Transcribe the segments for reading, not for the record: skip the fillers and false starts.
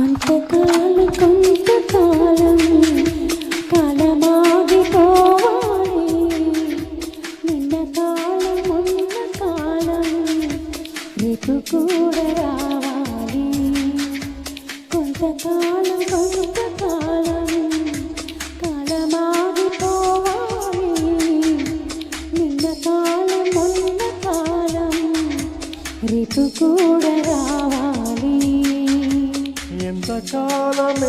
కొంతకాలం కొంతకాలం కాలమాగిపోవాలి నిన్న కాలం మొన్న కాలం రేపు కూడా రావాలి కొంతకాలం కొంతకాలం కాలమాగిపోవాలి నిన్న కాలం మొన్న కాలం రేపు కూడా రావాలి ఎంతకాలం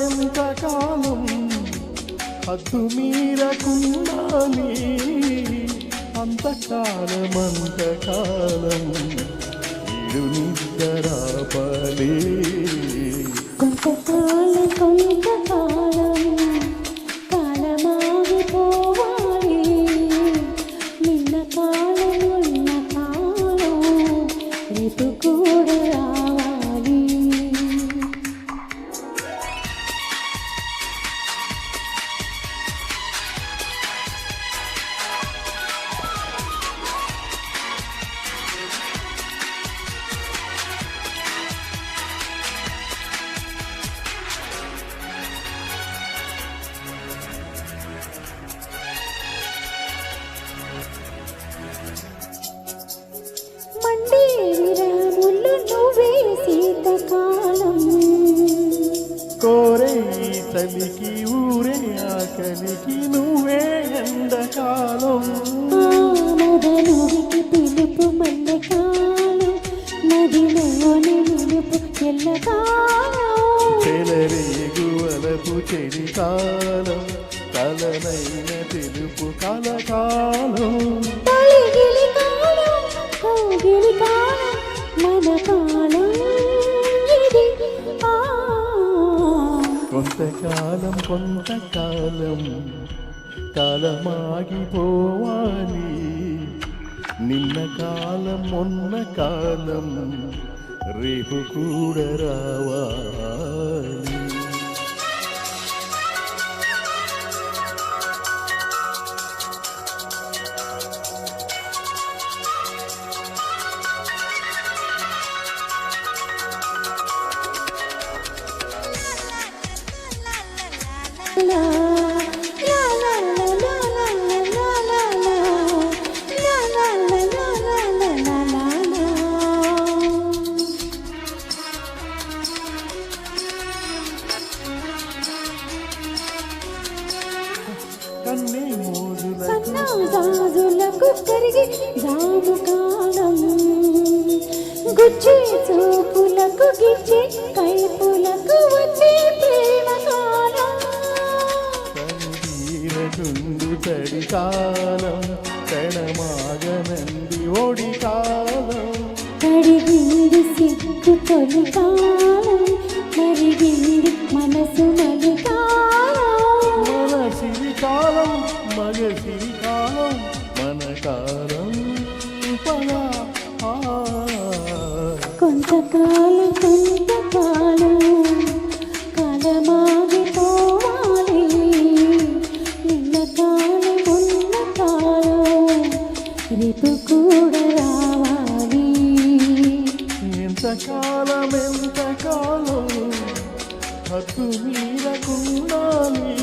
హద్దు మీరకుండాలి అంతకాలం ఇడు నిద్రాపలే కొంతకాలం కొంతకాలం కాలమాగిపోవాలి నిన్న కాలం ఉన్న కాలం రేపు కూడా రావాలి మండేవిరాములు నువ్వే శీతకాలం కోరే తలికి ఊరే ఆకలికి నువ్వే ఎండకాలం మదనుడికి పిలుపు మల్లెకాలం నదిలోని నిలుపు ఎల్లకాలం చెలరేగు అలపు చెడికాలం కలనైన తెలుపు కలకాలం తొలిగిలి కాలం కోగిలి కాలం మన కాలం ఇది కొంతకాలం కాలమాగిపోవాలి నిన్న కాలం మొన్న కాలం రేపు కూడా రావాలి లా లా లా లా లా లా లా లా లా లా లా లా లా లా లా లా కన్నే మోజులకు సన్నాజాజులకు కరిగి జాము కాలం గుచ్చి చూపులకు గిచ్చి కైపులకు వచ్చే ప్రేమ కాలం తనిదీరగుండు తడి కాలం క్షణమాగనంది ఒడి కాలం కడిగింది సిగ్గు తొలి కాలం మరిగింది మనసు మలి కాలం మన సిరి కాలం మగ సిరి కాలం మన కాలం పలా కొంతకాలం కొంతకాలం కాలమాగిపోవాలి నిన్న కాలం ఉన్న కాలం రేపు కూడా రావాలి ఎంతకాలం హద్దు మీరకుండాలి